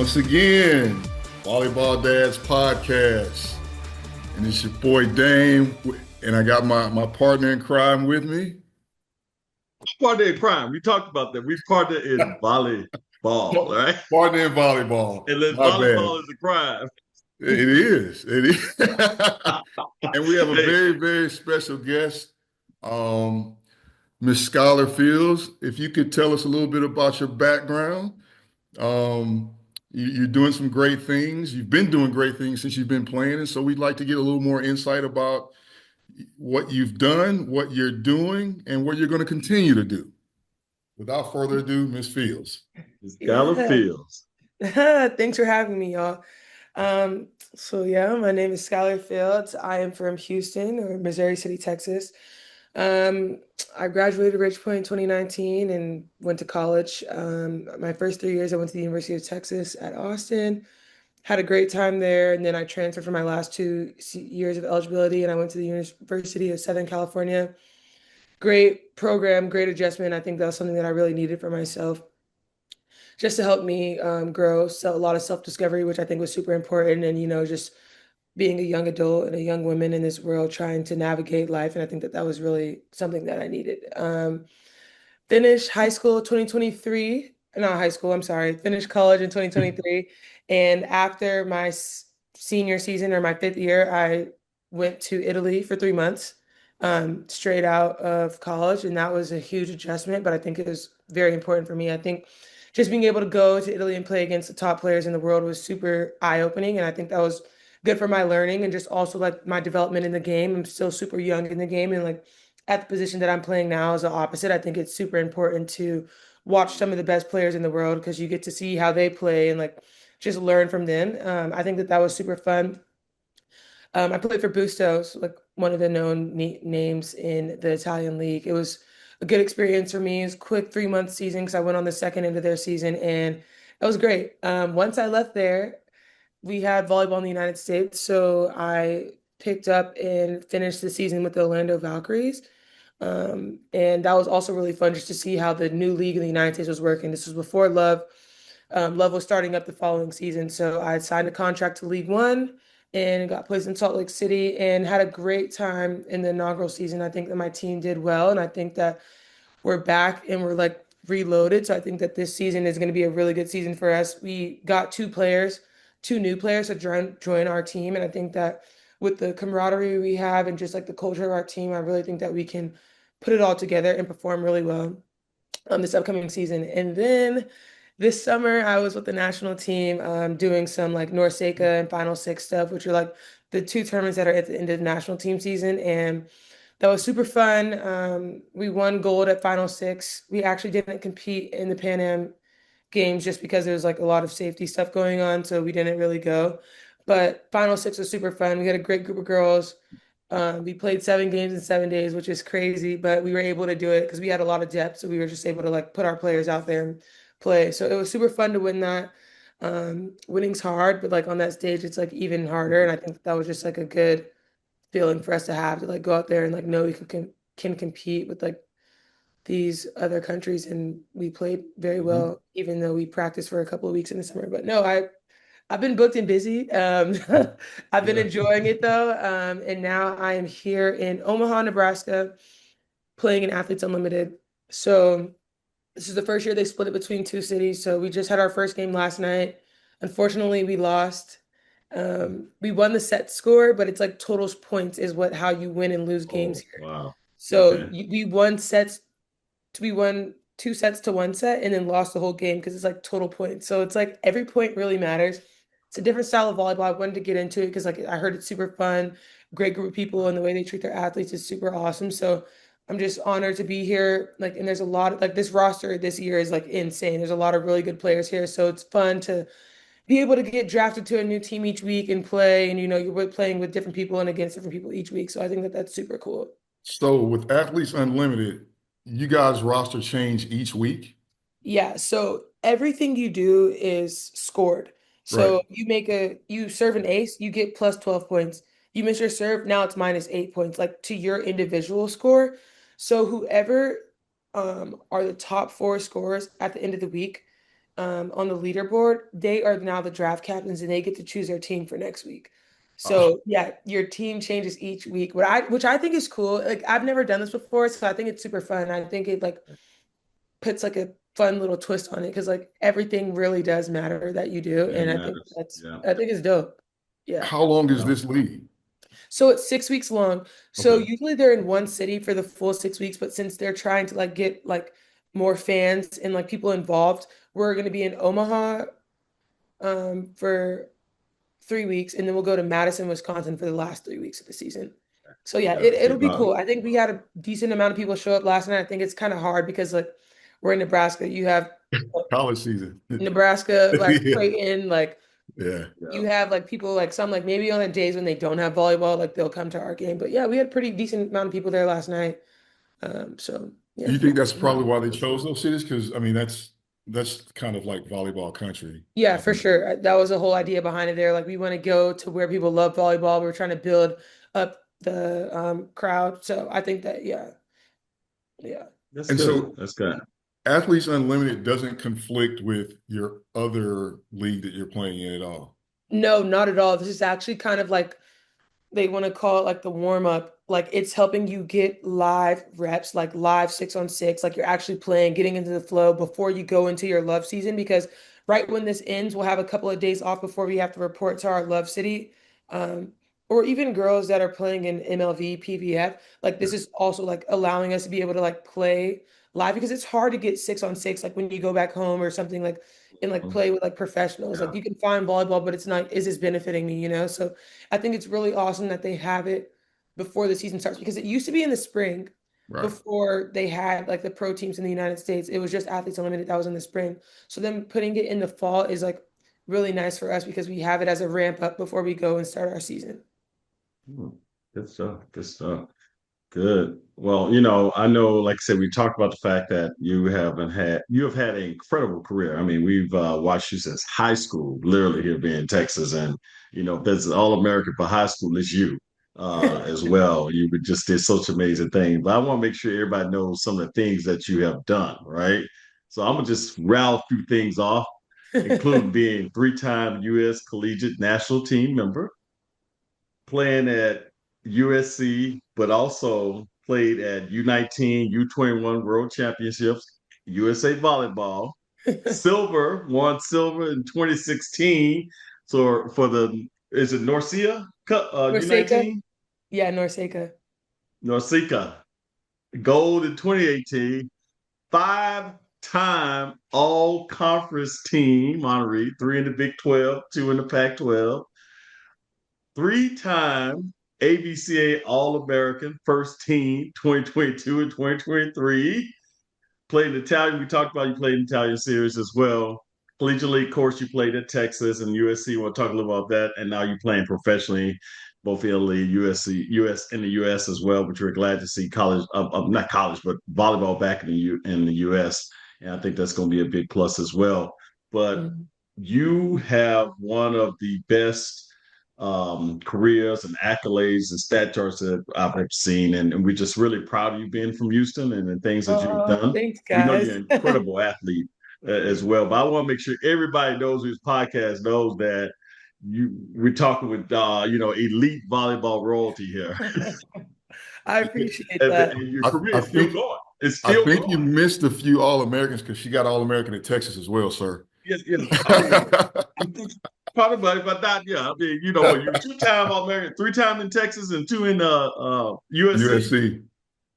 Once again, Volleyball Dads Podcast. And it's your boy Dame. And I got my partner in crime with me. Partner in crime. We talked about that. We partner in volleyball, right? Partner in volleyball. And then My bad. volleyball is a crime. It is. It is. And we have a Hey, very, very special guest, um, Miss Skylar Fields. If you could tell us a little bit about your background. You're doing some great things. You've been doing great things since you've been playing. And so we'd like to get a little more insight about what you've done, what you're doing, and what you're going to continue to do. Without further ado, Miss Fields. Skylar Yeah. Fields. Thanks for having me, y'all. My name is Skylar Fields. I am from Houston or Missouri City, Texas. Um, I graduated Ridge Point in 2019 and went to college. My first 3 years, I went to the University of Texas at Austin. Had a great time there, and then I transferred for my last years of eligibility, and I went to the University of Southern California. Great program, great adjustment. I think that was something that I really needed for myself just to help me grow. So a lot of self-discovery, which I think was super important. And, just being a young adult and a young woman in this world trying to navigate life. And I think that that was really something that I needed. Finished high school 2023, not high school, I'm sorry, finished college in 2023. And after my senior season or my fifth year, I went to Italy for 3 months, straight out of college. And that was a huge adjustment, but I think it was very important for me. I think just being able to go to Italy and play against the top players in the world was super eye-opening. And I think that was good for my learning and just also like my development in the game. I'm still super young in the game and like at the position that I'm playing now is the opposite. I think it's super important to watch some of the best players in the world because you get to see how they play and like just learn from them. I think that that was super fun. I played for Bustos, like one of the known names in the Italian league. It was a good experience for me. It was a quick 3 month season because I went on the second end of their season and it was great. Once I left there, we had volleyball in the United States, so I picked up and finished the season with the Orlando Valkyries. And that was also really fun just to see how the new league in the United States was working. This was before Love. Love was starting up the following season. So I had signed a contract to League One and got placed in Salt Lake City and had a great time in the inaugural season. I think that my team did well, and I think that we're back and we're like reloaded. So I think that this season is going to be a really good season for us. We got two new players to join our team, and I think that with the camaraderie we have and just like the culture of our team, I really think that we can put it all together and perform really well this upcoming season. And then this summer, I was with the national team doing some like NORCECA and Final Six stuff, which are like the two tournaments that are at the end of the national team season. And that was super fun. We won gold at Final Six. We actually didn't compete in the Pan Am games just because there was like a lot of safety stuff going on, so we didn't really go. But Final Six was super fun. We had a great group of girls. We played 7 games in 7 days, which is crazy, but we were able to do it because we had a lot of depth, so we were just able to like put our players out there and play. So it was super fun to win that. Winning's hard, but like on that stage, it's like even harder. And I think that was just like a good feeling for us to have to like go out there and like know we can compete with like these other countries, and we played very Mhm. well, even though we practiced for a couple of weeks in the summer. But no, I've been booked and busy. I've been Yeah. enjoying it though, and now I am here in Omaha, Nebraska, playing in Athletes Unlimited. So this is the first year they split it between two cities. So we just had our first game last night. Unfortunately, we lost. We won the set score, but it's like total points is what how you win and lose games Oh, here. wow. So Okay. we won 2 sets to 1 set and then lost the whole game because it's like total points. So it's like every point really matters. It's a different style of volleyball. I wanted to get into it because like I heard it's super fun, great group of people, and the way they treat their athletes is super awesome. So I'm just honored to be here. Like, and there's a lot of like this roster this year is like insane. There's a lot of really good players here. So it's fun to be able to get drafted to a new team each week and play. And you're playing with different people and against different people each week. So I think that that's super cool. So with Athletes Unlimited, you guys roster change each week? Yeah, so everything you do is scored. Right. So you serve an ace, you get plus 12 points. You miss your serve, now it's minus 8 points, like to your individual score. So whoever are the top four scorers at the end of the week, on the leaderboard, they are now the draft captains and they get to choose their team for next week. Oh, So yeah, your team changes each week. Which I think is cool. Like I've never done this before, so I think it's super fun. I think it like puts like a fun little twist on it because like everything really does matter that you do, It and I think matters. Yeah. I think it's dope. Yeah. how long is Yeah. this league? So it's 6 weeks long. So Okay. usually they're in one city for the full 6 weeks, but since they're trying to like get like more fans and like people involved, we're going to be in Omaha for 3 weeks, and then we'll go to Madison, Wisconsin for the last 3 weeks of the season. So yeah, Yeah. it'll be cool. I think we had a decent amount of people show up last night. I think it's kind of hard because like we're in Nebraska. You have College season. Nebraska, like Yeah. Creighton, like Yeah. you have like people like some like maybe on the days when they don't have volleyball, like they'll come to our game. But yeah, we had a pretty decent amount of people there last night. So Do yeah. you think that's probably No, why they that's chose good. those cities? Because I mean, that's kind of like volleyball country. Yeah, for sure. That was the whole idea behind it there. Like we want to go to where people love volleyball. We were trying to build up the crowd. So I think that yeah. That's And good. so That's good. Athletes Unlimited doesn't conflict with your other league that you're playing in at all. No, not at all. This is actually kind of like they want to call it like the warm up. Like it's helping you get live reps, like live 6-on-6, like you're actually playing, getting into the flow before you go into your love season. Because right when this ends, we'll have a couple of days off before we have to report to our love city. Um, or even girls that are playing in MLV, PVF. Like this is also like allowing us to be able to like play live because it's hard to get 6-on-6, like when you go back home or something like and like play with like professionals. Like Yeah. you can find volleyball, but it's not, is this benefiting me, So I think it's really awesome that they have it before the season starts because it used to be in the spring Right. before they had like the pro teams in the United States. It was just Athletes Unlimited that was in the spring. So then putting it in the fall is like really nice for us because we have it as a ramp up before we go and start our season. Hmm. Good stuff. Good stuff. Good. Well, I know, like I said, we talked about the fact that you have had an incredible career. I mean, we've watched you since high school, literally here being in Texas, and that's all American for high school is you as well. You just did such amazing things. But I want to make sure everybody knows some of the things that you have done, right? So I'm gonna just rattle a few things off, including being three-time U.S. collegiate national team member, playing at USC, but also played at U19, U21 World Championships, USA Volleyball, won silver in 2016. So for is it Norcia Cup, Norseca? U19? Yeah, Norseca. Norseca, gold in 2018, five-time all conference team honoree, three in the Big 12, two in the Pac 12, three-time ABCA All-American First Team 2022 and 2023. Played Italian. We talked about you played in Italian series as well. Collegiately, of course, you played at Texas and USC. We'll talk a little about that. And now you're playing professionally, both Italy, USC, US, in the US as well. But we're glad to see college, not college, but volleyball back in the US. And I think that's going to be a big plus as well. But Mhm. you have one of the best careers and accolades and stat charts that I've ever seen. And we're just really proud of you being from Houston and the things that you've Oh, done. thanks, We know you're guys. an incredible athlete as well, but I want to make sure everybody knows whose podcast knows that we're talking with elite volleyball royalty here. I appreciate and that. your I, career I is still think going. It's I still think you going. missed a few All-Americans because she got All-American at Texas as well, sir. Yes, yes. I mean, part of it, but not, yeah. I mean, what you two-time All-American, three-time in Texas and two in USC. USC.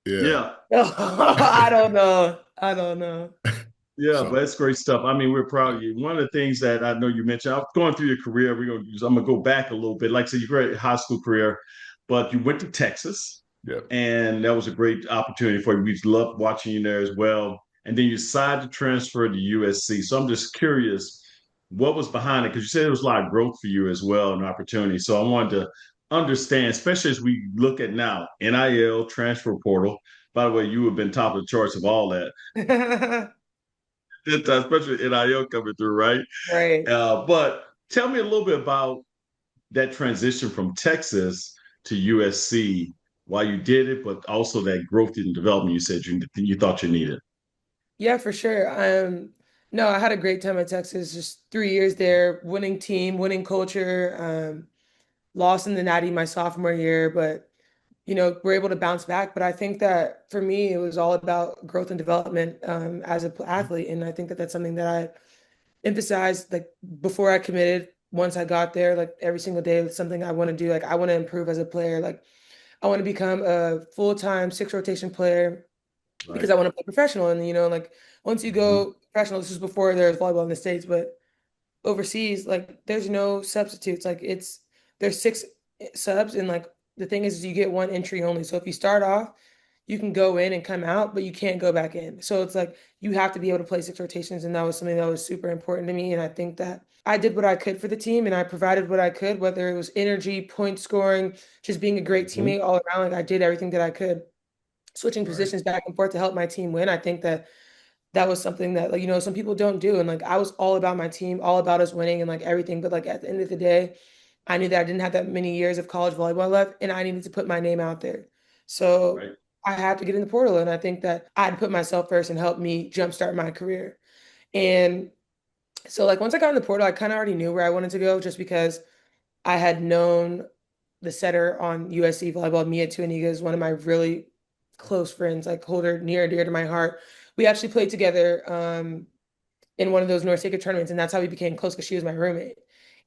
Yeah. Yeah. I don't know. I don't know. Yeah, but So that's great stuff. I mean, we're proud of you. One of the things that I know you mentioned, I'm going through your career. I'm gonna go back a little bit. Like I said, your great high school career, but you went to Texas, yeah. and that was a great opportunity for you. We loved watching you there as well. And then you decided to transfer to USC. So I'm just curious, what was behind it? Because you said there was a lot of growth for you as well and opportunity. So I wanted to understand, especially as we look at now, NIL transfer portal. By the way, you have been top of the charts of all that this time, especially NIL coming through, right? Right. But tell me a little bit about that transition from Texas to USC, why you did it, but also that growth and development you said you thought you needed. Yeah, for sure. No, I had a great time at Texas. Just 3 years there, winning team, winning culture. Lost in the Natty my sophomore year, but we're able to bounce back. But I think that for me, it was all about growth and development as an athlete, and I think that that's something that I emphasized like before I committed. Once I got there, like every single day, it's something I want to do. Like I want to improve as a player. Like I want to become a full-time six rotation player because Right. I want to play professional. And like once you Mhm. go professional, this is before there's volleyball in the States, but overseas, like there's no substitutes. Like there's six subs, and like the thing is you get one entry only. So if you start off, you can go in and come out, but you can't go back in. So it's like you have to be able to play six rotations, and that was something that was super important to me. And I think that I did what I could for the team, and I provided what I could, whether it was energy, point scoring, just being a great Mhm. teammate all around. Like I did everything that I could, switching Right. positions back and forth to help my team win. I think that that was something that like some people don't do, and like I was all about my team, all about us winning and like everything, but like at the end of the day I knew that I didn't have that many years of college volleyball left, and I needed to put my name out there. So Right. I had to get in the portal, and I think that I'd put myself first and help me jumpstart my career. And so like once I got in the portal, I kind of already knew where I wanted to go just because I had known the setter on USC volleyball, Mia Tuaniga, is one of my really close friends, like hold her near and dear to my heart. We actually played together in one of those North Sacred tournaments, and that's how we became close because she was my roommate.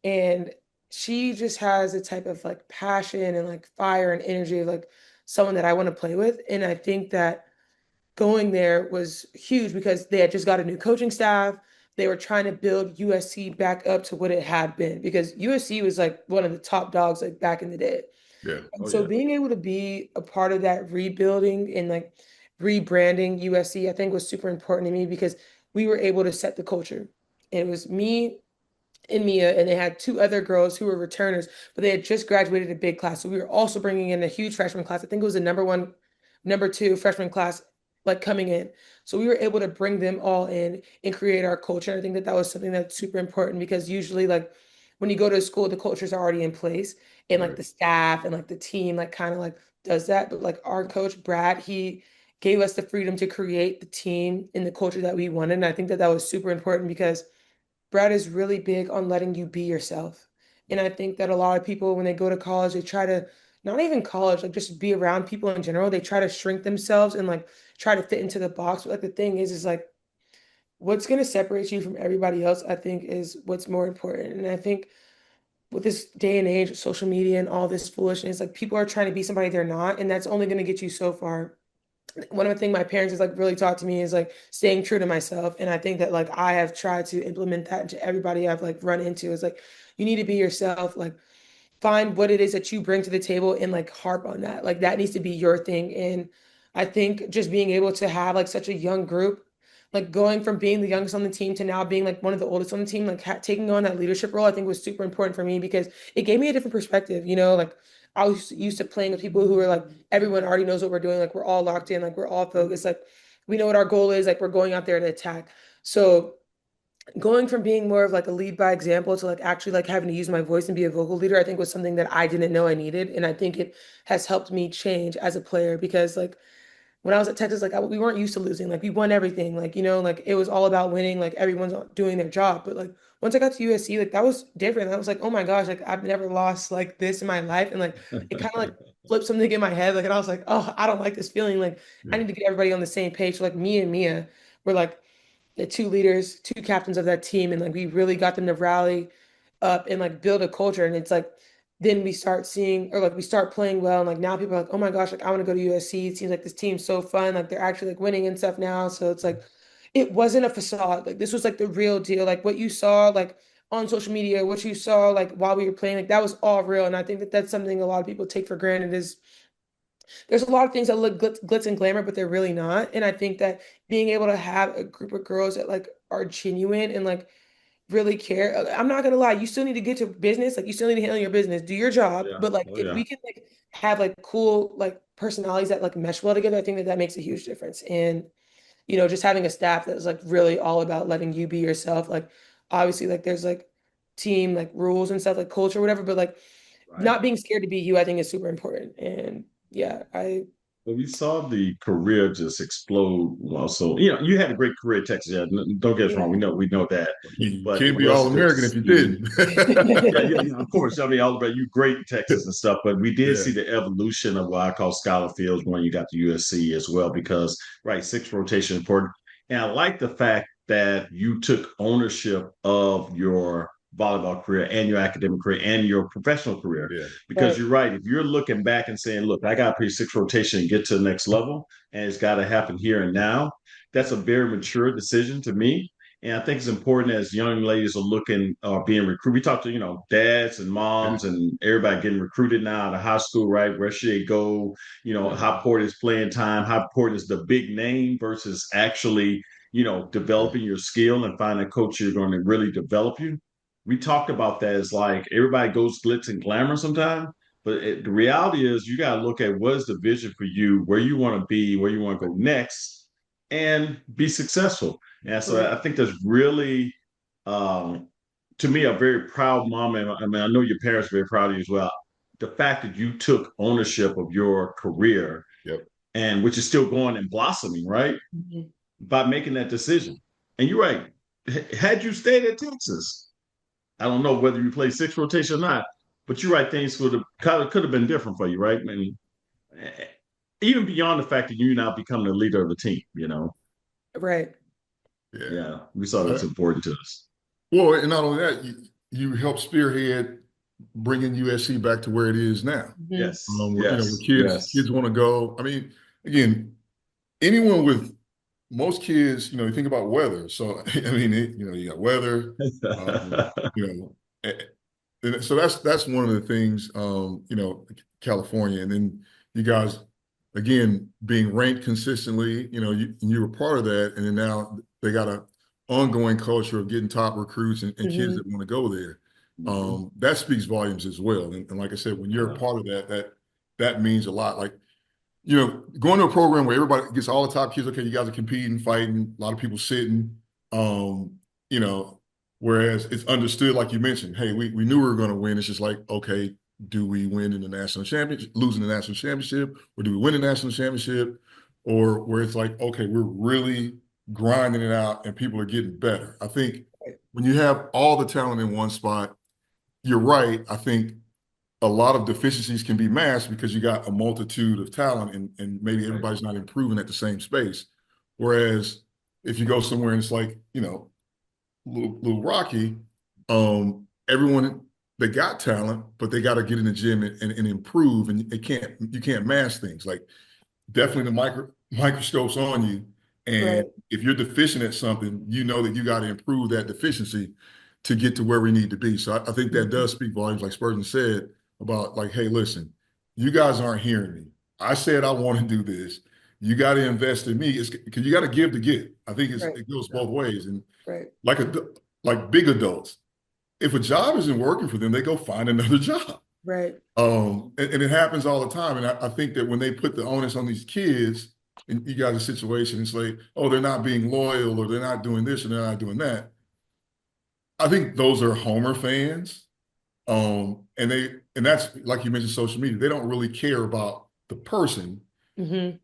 And she just has a type of like passion and like fire and energy of like someone that I want to play with. And I think that going there was huge because they had just got a new coaching staff. They were trying to build USC back up to what it had been because USC was like one of the top dogs like back in the day. Yeah. And Oh so yeah. being able to be a part of that rebuilding and like rebranding USC, I think was super important to me because we were able to set the culture. It was me and Mia, and they had two other girls who were returners, but they had just graduated a big class. So we were also bringing in a huge freshman class. I think it was the number one, number two freshman class like coming in. So we were able to bring them all in and create our culture. And I think that that was something that's super important because usually like when you go to a school, the cultures are already in place and like Right. the staff and like the team like kind of like does that. But like our coach, Brad, he gave us the freedom to create the team and the culture that we wanted. And I think that that was super important because Brad is really big on letting you be yourself. And I think that a lot of people, when they go to college, they try to, not even college, like just be around people in general, they try to shrink themselves and like try to fit into the box. But like the thing is like what's going to separate you from everybody else, I think, is what's more important. And I think with this day and age, social media and all this foolishness, like people are trying to be somebody they're not. And that's only going to get you so far. One of the things my parents has like really taught to me is like staying true to myself. And I think that like I have tried to implement that into everybody I've like run into is like you need to be yourself, like find what it is that you bring to the table and like harp on that. Like that needs to be your thing. And I think just being able to have like such a young group, like going from being the youngest on the team to now being like one of the oldest on the team, like taking on that leadership role, I think was super important for me because it gave me a different perspective. Like I was used to playing with people who were like, everyone already knows what we're doing. Like we're all locked in, like we're all focused, like we know what our goal is, like we're going out there to attack. So going from being more of like a lead by example to like actually like having to use my voice and be a vocal leader, I think was something that I didn't know I needed. And I think it has helped me change as a player because like when I was at Texas, like we weren't used to losing. Like we won everything. Like, like it was all about winning. Like everyone's doing their job. But like once I got to USC, like that was different. I was like, oh my gosh, like I've never lost like this in my life. And like it kind of like flipped something in my head. Like, and I was like, oh, I don't like this feeling. Like I Yeah. need to get everybody on the same page. So, like me and Mia were like the two leaders, two captains of that team, and like we really got them to rally up and like build a culture. And it's like then we start seeing or like we start playing well, and like now people are like, oh my gosh, like I want to go to USC. It seems like this team's so fun, like they're actually like winning and stuff now. So it's like it wasn't a facade. Like this was like the real deal. Like what you saw like on social media, what you saw like while we were playing, like that was all real. And I think that that's something a lot of people take for granted is there's a lot of things that look glitz and glamour, but they're really not. And I think that being able to have a group of girls that like are genuine and like really care. I'm not gonna lie, you still need to get to business. Like you still need to handle your business, do your job. Yeah. But like Oh if yeah. we can like have like cool like personalities that like mesh well together, I think that that makes a huge difference. And just having a staff that's like really all about letting you be yourself. Like obviously like there's like team like rules and stuff like culture, whatever, but like Right. not being scared to be you, I think is super important. And yeah, I Well, we saw the career just explode. Well, so you had a great career at Texas. Yeah, don't get us wrong. Yeah. We know that, You but it can't be was good to All-American if you see. didn't. Yeah, of course. I mean, all about you, great in Texas and stuff. But we did Yeah, see the evolution of what I call Skylar Fields when you got to USC as well, because right, six rotation important. And I like the fact that you took ownership of your volleyball career and your academic career and your professional career. yeah, Because Right. you're right. If you're looking back and saying, look, I got to play six rotation and get to the next level, and it's got to happen here and now, that's a very mature decision to me. And I think it's important as young ladies are looking being recruited. We talk to, dads and yeah, moms and everybody getting recruited now out of high school, right? Where should they go? How important is playing time? How important is the big name versus actually, yeah, developing your skill and finding a coach you're going to really develop you. We talked about that as like everybody goes glitz and glamour sometimes. But the reality is, you got to look at what is the vision for you, where you want to be, where you want to go next, and be successful. And so Right. I think that's really, um, to me, a very proud mom. And I mean, I know your parents are very proud of you as well. The fact that you took ownership of your career yep. and which is still going and blossoming, right? Mhm. By making that decision. And you're right. Had you stayed at Texas, I don't know whether you played six rotation or not, but you're right. Things would have could have been different for you, right? I mean, even beyond the fact that you now become the leader of the team. Right. Yeah. Yeah, we saw that's important to us. Well, and not only that, you help spearhead bringing USC back to where it is now. Mhm. Yes, Where yes, kids yes. want to go. I mean, again, anyone with most kids, you think about weather. So I mean, you got weather, you know, and so that's one of the things, California, and then you guys, again, being ranked consistently, you were part of that, and then now they got a ongoing culture of getting top recruits and kids that Mhm. want to go there. Mhm. That speaks volumes as well. And like I said, when you're a Yeah. part of that means a lot. Like, going to a program where everybody gets all the top kids, okay, you guys are competing, fighting, a lot of people sitting, um, you know, whereas it's understood, like you mentioned, hey, we knew we were going to win. It's just like, okay, do we win in the national championship, losing the national championship, or do we win the national championship? Or where it's like, okay, we're really grinding it out and people are getting better. I think Right. when you have all the talent in one spot, you're right. I think a lot of deficiencies can be masked because you got a multitude of talent and maybe Right. everybody's not improving at the same space. Whereas if you go somewhere and it's like, little rocky, everyone they got talent, but they got to get in the gym and improve. And you can't mask things. Like definitely the microscope's on you. And Right. if you're deficient at something, you know that you got to improve that deficiency to get to where we need to be. So I think that Mhm. does speak volumes, like Spurgeon said, about like, hey, listen, you guys aren't hearing me. I said I want to do this. You got to invest in me. It's because you got to give to get. I think Right. it goes Yeah. both ways. And Right. like like big adults, if a job isn't working for them, they go find another job. Right. And it happens all the time. And I think that when they put the onus on these kids, and you got a situation, it's like, oh, they're not being loyal or they're not doing this or they're not doing that. I think those are Homer fans. And that's like you mentioned, social media. They don't really care about the person. Mhm.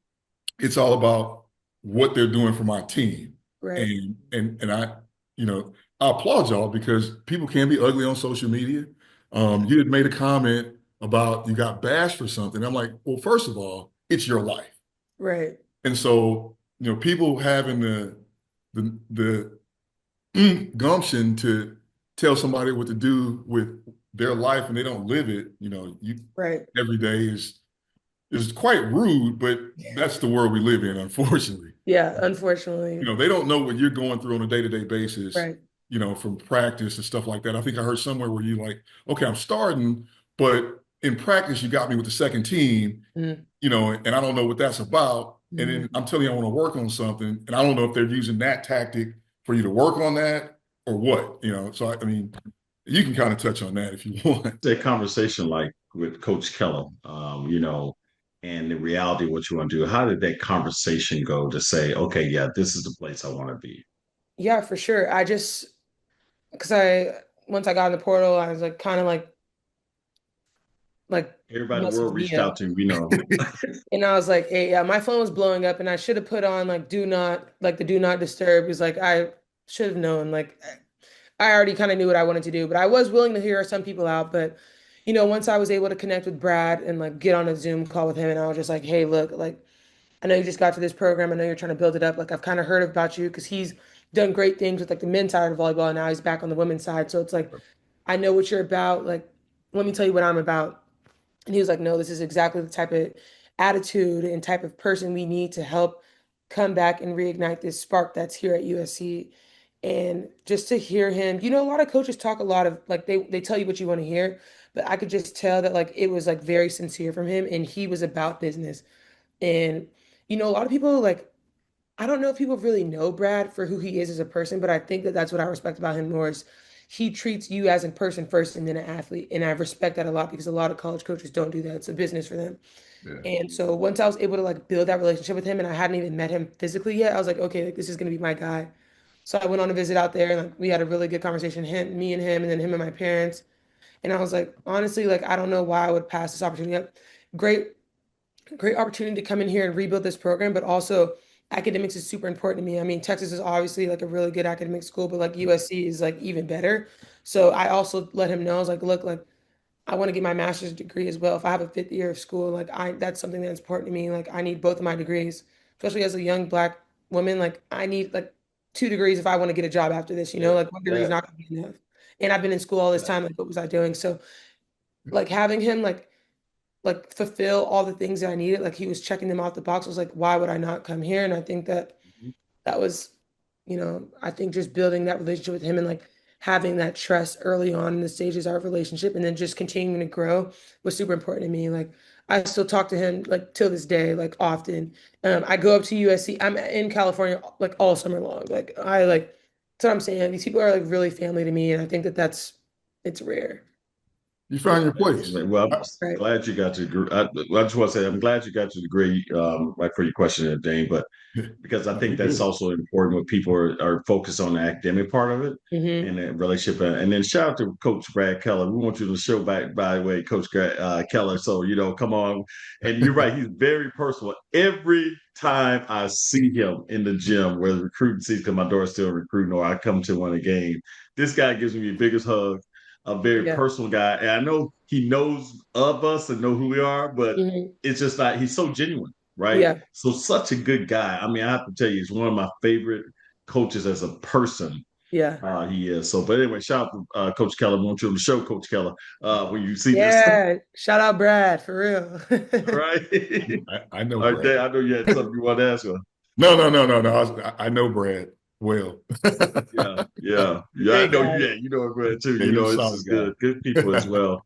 It's all about what they're doing for my team. Right. And you know, I applaud y'all because people can be ugly on social media. You had made a comment about you got bashed for something. I'm like, well, first of all, it's your life. Right. And so, people having the gumption to tell somebody what to do with their life and they don't live it, you Right. every day is quite rude, but that's the world we live in, unfortunately. Yeah, unfortunately. They don't know what you're going through on a day-to-day basis, Right. from practice and stuff like that. I think I heard somewhere where you like, okay, I'm starting, but in practice, you got me with the second team, Mhm. and I don't know what that's about. And then Mhm. I'm telling you, I want to work on something, and I don't know if they're using that tactic for you to work on that or what, So I mean, you can kind of touch on that if you want. That conversation like with Coach Keller, and the reality of what you want to do. How did that conversation go to say, okay, yeah, this is the place I want to be? Yeah, for sure. Because once I got in the portal, I was like kind of like like Everybody in the messaged world me reached up. out to you, we know. And I was like, hey, yeah, my phone was blowing up and I should have put on like do not, like the do not disturb, because like I should have known. Like I already kind of knew what I wanted to do, but I was willing to hear some people out. But once I was able to connect with Brad and like get on a Zoom call with him, and I was just like, hey, look, like I know you just got to this program. I know you're trying to build it up. Like I've kind of heard about you because he's done great things with like the men's side of volleyball, and now he's back on the women's side. So it's like I know what you're about. Like let me tell you what I'm about. And he was like, no, this is exactly the type of attitude and type of person we need to help come back and reignite this spark that's here at USC. And just to hear him, a lot of coaches talk a lot of like they tell you what you want to hear, but I could just tell that like it was like very sincere from him and he was about business. And a lot of people like I don't know if people really know Brad for who he is as a person, but I think that that's what I respect about him more is he treats you as a person first and then an athlete. And I respect that a lot because a lot of college coaches don't do that. It's a business for them. Yeah. And so once I was able to like build that relationship with him and I hadn't even met him physically yet, I was like, okay, like, this is gonna be my guy. So I went on a visit out there and like we had a really good conversation, me and him, and then him and my parents. And I was like, honestly, like I don't know why I would pass this opportunity up. Great great opportunity to come in here and rebuild this program, but also academics is super important to me. I mean, Texas is obviously like a really good academic school, but like USC is like even better. So I also let him know, I was like, look, like I want to get my master's degree as well. If I have a fifth year of school, like that's something that's important to me. Like I need both of my degrees, especially as a young Black woman. Like I need like 2 degrees if I want to get a job after this, Yeah, like one degree is that, not going to be enough. And I've been in school all this that time. Like what was I doing? So like having him like fulfill all the things that I needed. Like he was checking them off the box. I was like, why would I not come here? And I think that mhm. that was, I think just building that relationship with him and like having that trust early on in the stages of our relationship and then just continuing to grow was super important to me. Like I still talk to him like till this day, like often. I go up to USC. I'm in California like all summer long. That's what I'm saying. These people are like really family to me, and I think that it's rare, You found your place. Absolutely. Well, I'm right? glad you got to agree. I just want to say I'm glad you got to degree, right for your question there, Dane. But because I No, think you're that's good. also important when people are focused on the academic part of it Hmm. and the relationship. And then shout out to Coach Brad Keller. We want you to show back, by the way, Coach Keller. So, come on. And you're right. He's very personal. Every time I see him in the gym, whether recruiting season, because my daughter's still recruiting, or I come to one of the games, this guy gives me the biggest hug, a very Yeah. personal guy. And I know he knows of us and know who we are, but Hmm. it's just like he's so genuine, right? Yeah. So such a good guy. I mean, I have to tell you, he's one of my favorite coaches as a person. Yeah. He is. So, but anyway, shout out to Coach Keller. I want you on the show, Coach Keller, when you see this. Yeah. Shout out Brad for All real. right. I know All right, Brad. Dan, I know you had something you want to ask her. No, no, no, no, no. I know Brad well. Yeah, yeah, yeah. I Great know you. guy. Yeah, you know Brad too. Yeah, he's a This solid is good. Good people as guy. well.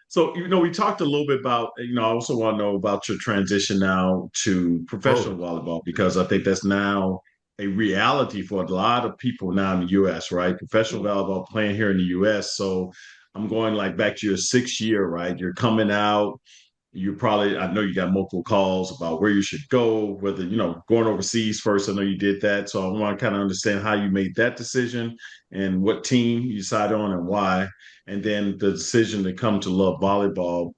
So, we talked a little bit about, I also want to know about your transition now to professional Oh, volleyball, because I think that's now a reality for a lot of people now in the US, right? Professional volleyball playing here in the US. So I'm going like back to your 6th year, right? You're coming out. You probably, I know you got multiple calls about where you should go, whether, going overseas first. I know you did that. So I want to kind of understand how you made that decision and what team you decided on and why. And then the decision to come to love volleyball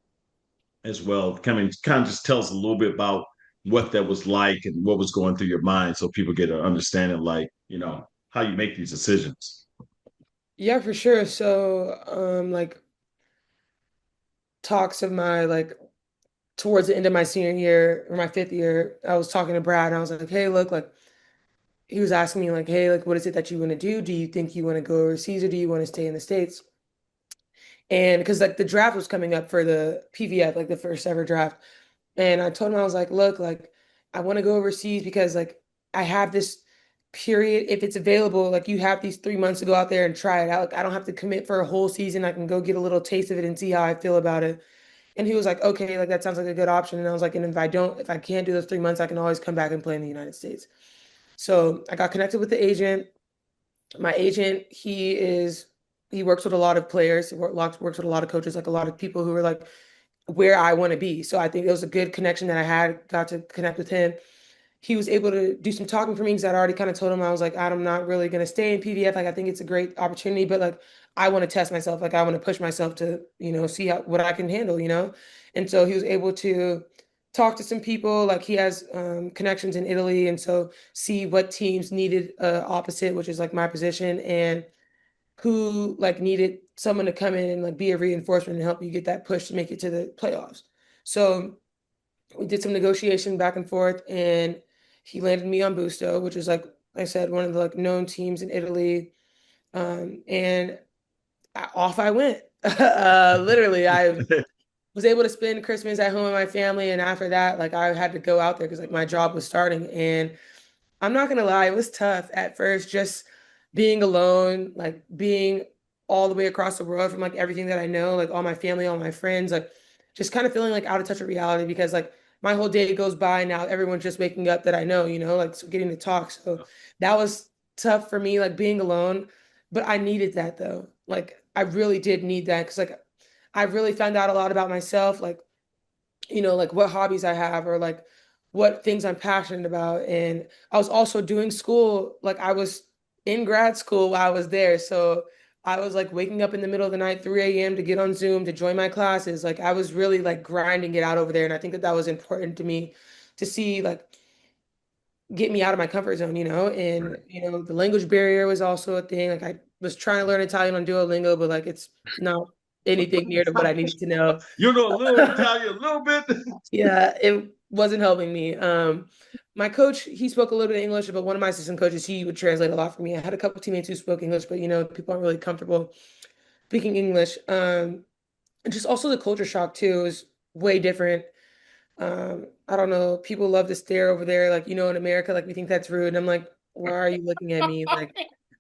as well. Kind of just tell us a little bit about what that was like and what was going through your mind so people get an understanding, like, how you make these decisions. Yeah, for sure. So, like talks of my like towards the end of my senior year or my fifth year, I was talking to Brad and I was like, hey, look, like he was asking me like, hey, like what is it that you want to do? Do you think you want to go overseas or do you want to stay in the States? And because like the draft was coming up for the PVF, like the first ever draft. And I told him, I was like, look, like I want to go overseas because like I have this period. If it's available, like you have these 3 months to go out there and try it out. Like I don't have to commit for a whole season. I can go get a little taste of it and see how I feel about it. And he was like, okay, like that sounds like a good option. And I was like, and if I can't do those 3 months, I can always come back and play in the United States. So I got connected with the agent. My agent, he works with a lot of players, works with a lot of coaches, like a lot of people who are like where I want to be. So I think it was a good connection that I had, got to connect with him. he was able to do some talking for me because I'd already kind of told him I was like, I'm not really gonna stay in PVF. Like I think it's a great opportunity, but like I want to test myself. Like I want to push myself to, see what I can handle. And so he was able to talk to some people. Like he has connections in Italy, and so see what teams needed opposite, which is like my position, and who like needed someone to come in and like be a reinforcement and help you get that push to make it to the playoffs. So we did some negotiation back and forth, and he landed me on Busto, which is like I said, one of the like known teams in Italy. And off I went. Literally, I was able to spend Christmas at home with my family, and after that, like I had to go out there because like my job was starting, and I'm not gonna lie, it was tough at first, just being alone, like being all the way across the world from like everything that I know, like all my family, all my friends, like just kind of feeling like out of touch with reality because like my whole day goes by now, everyone's just waking up that I know, like so getting to talk. So that was tough for me, like being alone, but I needed that though. Like I really did need that because like I really found out a lot about myself, like like what hobbies I have or like what things I'm passionate about. And I was also doing school, like I was in grad school while I was there. So I was like waking up in the middle of the night, 3 a.m. to get on Zoom to join my classes. Like I was really like grinding it out over there. And I think that that was important to me to see like get me out of my comfort zone. And Right. the language barrier was also a thing. Like I was trying to learn Italian on Duolingo, but like it's not anything near to what I needed to know. You know a little Italian, a little bit. Yeah, it wasn't helping me. My coach, he spoke a little bit of English, but one of my assistant coaches, he would translate a lot for me. I had a couple teammates who spoke English, but people aren't really comfortable speaking English. And just also the culture shock too is way different. I don't know. People love to stare over there, like in America, like we think that's rude. And I'm like, why are you looking at me? Like,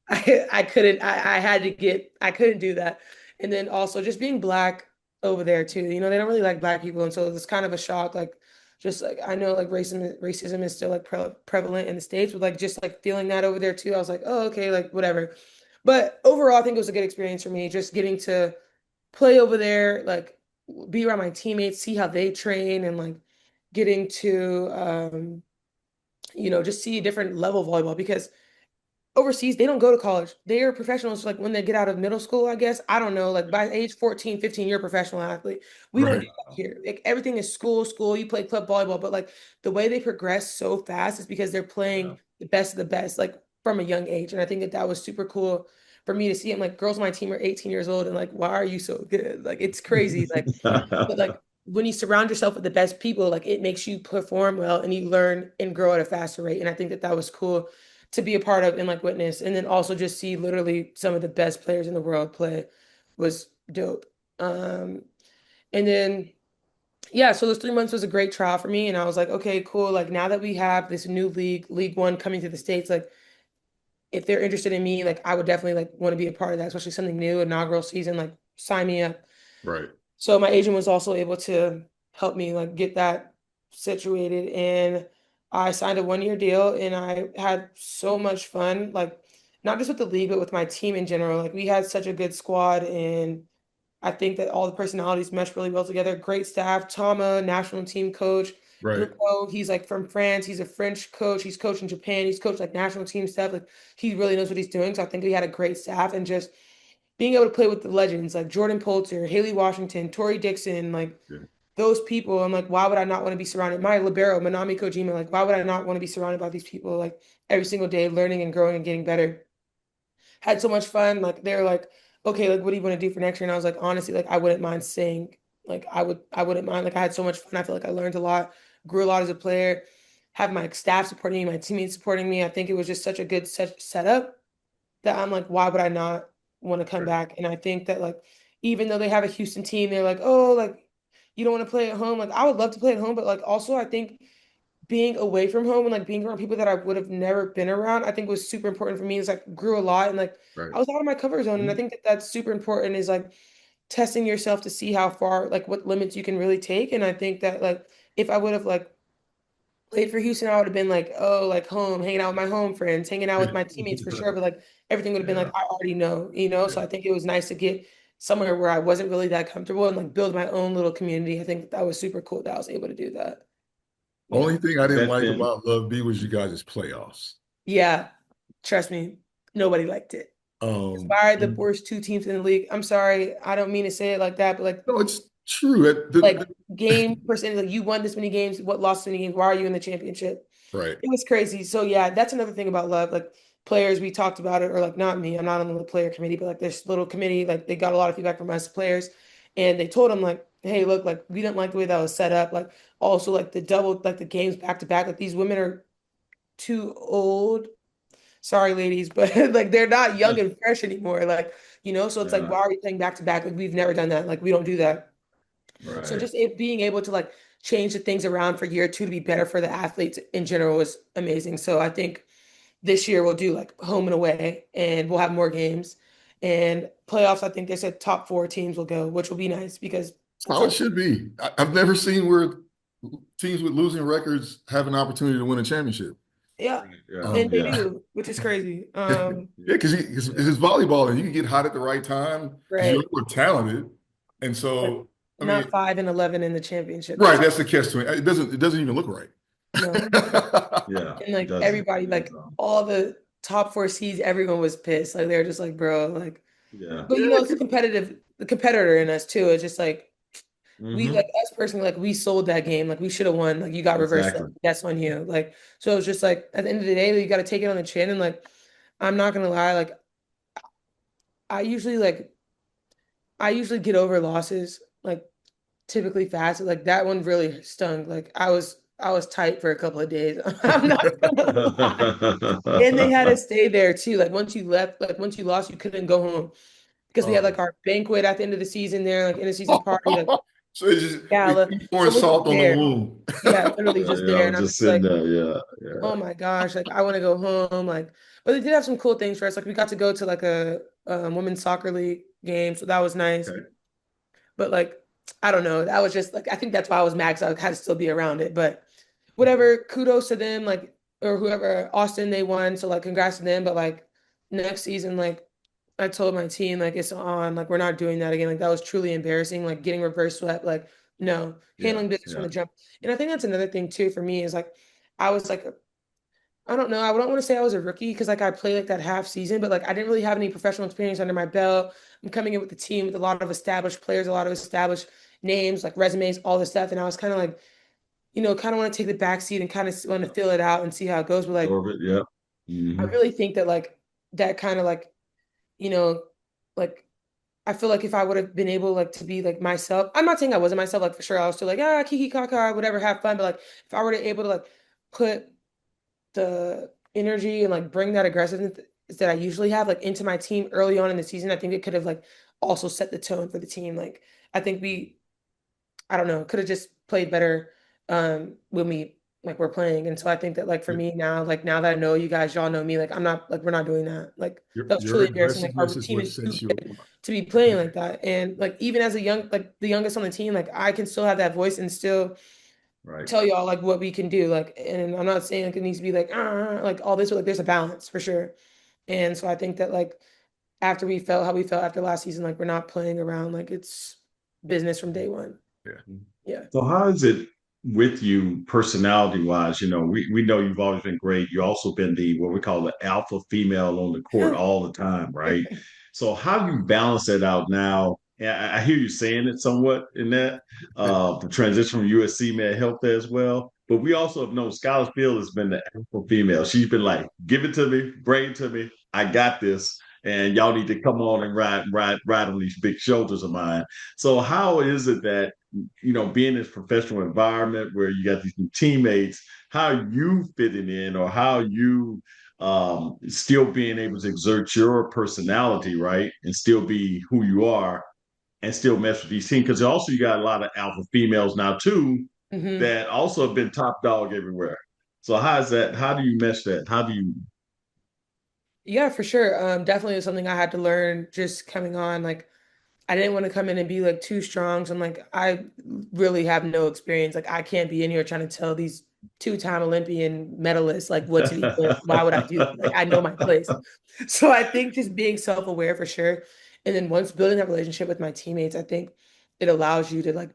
I couldn't. I had to get. I couldn't do that. And then also just being black over there too. They don't really like black people, and so it's kind of a shock. Like, just like I know, like racism is still like prevalent in the States, but like just like feeling that over there too. I was like, oh, okay, like whatever. But overall, I think it was a good experience for me, just getting to play over there, like be around my teammates, see how they train, and like getting to just see a different level of volleyball because overseas they don't go to college. They are professionals like when they get out of middle school, I guess. I don't know, like by age 14, 15, you're a professional athlete. We don't Right. do that here. Like everything is school, you play club volleyball, but like the way they progress so fast is because they're Yeah. playing the best of the best, like from a young age. And I think that that was super cool for me to see. I'm like, girls on my team are 18 years old and like, why are you so good? Like it's crazy. Like, but like when you surround yourself with the best people, like it makes you perform well and you learn and grow at a faster rate. And I think that that was cool to be a part of and like witness. And then also just see literally some of the best players in the world play was dope. And then yeah, so those 3 months was a great trial for me. And I was like, okay, cool. Like now that we have this new league, League One coming to the States, like if they're interested in me, like I would definitely like want to be a part of that, especially something new, inaugural season, like sign me up. Right. So my agent was also able to help me like get that situated, and I signed a 1 year deal and I had so much fun, like not just with the league, but with my team in general. Like we had such a good squad, and I think that all the personalities meshed really well together. Great staff. Tama, national team coach. Right. Bruno, he's like from France. He's a French coach. He's coached in Japan. He's coached like national team stuff. Like he really knows what he's doing. So I think we had a great staff, and just being able to play with the legends like Jordan Poulter, Haley Washington, Tori Dixon, like Yeah. those people. I'm like, why would I not want to be surrounded? My libero, Manami Kojima, like, why would I not want to be surrounded by these people like every single day, learning and growing and getting better? Had so much fun. Like they're like, okay, like what do you want to do for next year? And I was like, honestly, like I wouldn't mind staying. Like I wouldn't mind. Like I had so much fun. I feel like I learned a lot, grew a lot as a player, have my staff supporting me, my teammates supporting me. I think it was just such a good setup that I'm like, why would I not want to come Right. back? And I think that like even though they have a Houston team, they're like, oh, like you don't want to play at home. Like I would love to play at home, but like also I think being away from home and like being around people that I would have never been around, I think was super important for me. It's like grew a lot and like Right. I was out of my comfort zone. And I Mhm. think that that's super important is like testing yourself to see how far, like what limits you can really take. And I think that like if I would have like played for Houston, I would have been like, oh, like home, hanging out with my home friends, hanging out with my teammates for sure. But like everything would have been Yeah. like, I already know. Yeah. So I think it was nice to get somewhere where I wasn't really that comfortable and like build my own little community. I think that was super cool that I was able to do that. Yeah. Only thing I didn't Back like then, about Love B was you guys' playoffs. Yeah. Trust me, nobody liked it. Um, Why are the worst two teams in the league? I'm sorry, I don't mean to say it like that, but no, it's true that like game percentage, like you won this many games, what lost so many games? Why are you in the championship? right. It was crazy. So yeah, that's another thing about love. Like players, we talked about it, or like not me, I'm not on the player committee, but like this little committee, like they got a lot of feedback from us players, and they told them like, hey, look, like we didn't like the way that was set up. Like also like the double, like the games back to back, like these women are too old. Sorry, ladies, but like they're not young and fresh anymore. Like, so it's like, yeah, why are we playing back to back? Like we've never done that. Like we don't do that. So right. just being able to like change the things around for year two to be better for the athletes in general was amazing. So I think this year we'll do like home and away and we'll have more games. And playoffs, I think they said top four teams will go, which will be nice because That's it's how it like, should be. I've never seen where teams with losing records have an opportunity to win a championship. yeah, Yeah, and they Um, yeah, do, which is crazy. yeah, because yeah, it's volleyball and you can get hot at the right time because you're Right. talented. And But so, I mean, not 5-11 in the championship. right, That's that's the catch to it. It doesn't even look right. no. yeah. And It like doesn't. everybody, And, like all the top four seeds, everyone was pissed. Like they were just like, bro, like, yeah. but Yeah, it's competitive, the competitor in us too. It's just like we like Hmm. us personally, like we sold that game. Like we should have won. Like you got reversed. Like, Exactly. that's on you. Like so it was just like at the end of the day, you got to take it on the chin. And like I'm not gonna lie, like I usually like I usually get over losses like typically fast. Like that one really stung. Like I was tight for a couple of days. I'm not gonna lie. And they had to stay there too. Like once you left, like once you lost, you couldn't go home because we had like um, our banquet at the end of the season there, like in a season party, like so it's just gala. pouring So we're just salt on the there. wound. Yeah, literally just Yeah, I there. was And I'm just just sitting like, there. Yeah, yeah. oh my gosh, like I want to go home. Like, but they did have some cool things for us. Like we got to go to like a women's soccer league game, so that was nice. Okay. But like, I don't know. That was just like I think that's why I was mad because I had to still be around it. But whatever, kudos to them, like or whoever, Austin, they won. So like congrats to them. But like next season, like I told my team, like it's on, like we're not doing that again. Like that was truly embarrassing. Like getting reverse swept, like no, Yeah, handling business from yeah. the jump. And I think that's another thing too for me is like I was like I don't know. I don't want to say I was a rookie because like I played like that half season, but like I didn't really have any professional experience under my belt. I'm coming in with the team with a lot of established players, a lot of established names, like resumes, all this stuff. And I was kind of like, kind of want to take the back seat and kind of want to fill it out and see how it goes. But like Orbit. Yeah. I Hmm. really think that like that kind of like, you know, like I feel like if I would have been able like to be like myself, I'm not saying I wasn't myself, like for sure. I was still like, kiki kaka, whatever, have fun. But like if I were to able to like put the energy and like bring that aggressiveness that I usually have like into my team early on in the season, I think it could have like also set the tone for the team. Like I think I don't know, could have just played better when we like we're playing. And so I think that like for Your, me now, like now that I know you guys, y'all know me, like I'm not like we're not doing that. Like that was your truly embarrassing. Like our aggressiveness is team what is too sets you good apart. to be playing like that. And like even as a young like the youngest on the team, like I can still have that voice and still Right. tell y'all like what we can do. Like, and I'm not saying like it needs to be like all this, but like there's a balance for sure. And so I think that like after we felt how we felt after last season, like we're not playing around, like it's business from day one. Yeah. Yeah. So how is it with you personality wise? We know you've always been great. You also been the what we call the alpha female on the court all the time, right? So how do you balance that out now? And I hear you saying it somewhat in that. The transition from USC may have helped there as well. But we also have known Skylar Field has been the alpha female. She's been like, give it to me, bring it to me. I got this. And y'all need to come on and ride on these big shoulders of mine. So how is it that being in this professional environment where you got these new teammates, how you fitting in or how you still being able to exert your personality, right? And still be who you are and still mess with these teams. Because also you got a lot of alpha females now too Hmm. that also have been top dog everywhere. So how is that? How do you mesh that? How do you Yeah, for sure. Definitely is something I had to learn just coming on. Like I didn't want to come in and be like too strong. So I'm like, I really have no experience. Like I can't be in here trying to tell these two-time Olympian medalists like what to be doing. Why would I do that? Like I know my place. So I think just being self-aware for sure. And then once building that relationship with my teammates, I think it allows you to like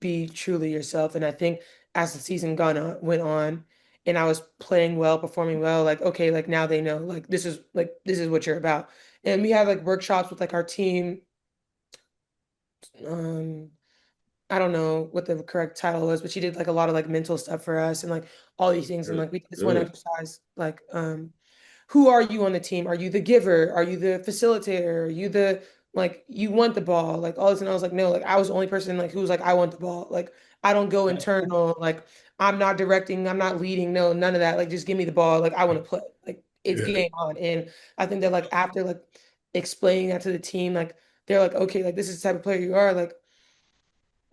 be truly yourself. And I think as the season went on and I was playing well, performing well, like okay, like now they know like this is what you're about. And we had like workshops with like our team. Um, I don't know what the correct title was, but she did like a lot of like mental stuff for us and like all these things. And Good, like we did this one good. exercise, like who are you on the team? Are you the giver? Are you the facilitator? Are you the like you want the ball? Like all this, and I was like, no, like I was the only person like who was like, I want the ball. Like I don't go internal, like I'm not directing, I'm not leading, no, none of that. Like just give me the ball. Like I want to play. Like it's Yeah. game on. And I think that like after like explaining that to the team, like they're like, okay, like this is the type of player you are. Like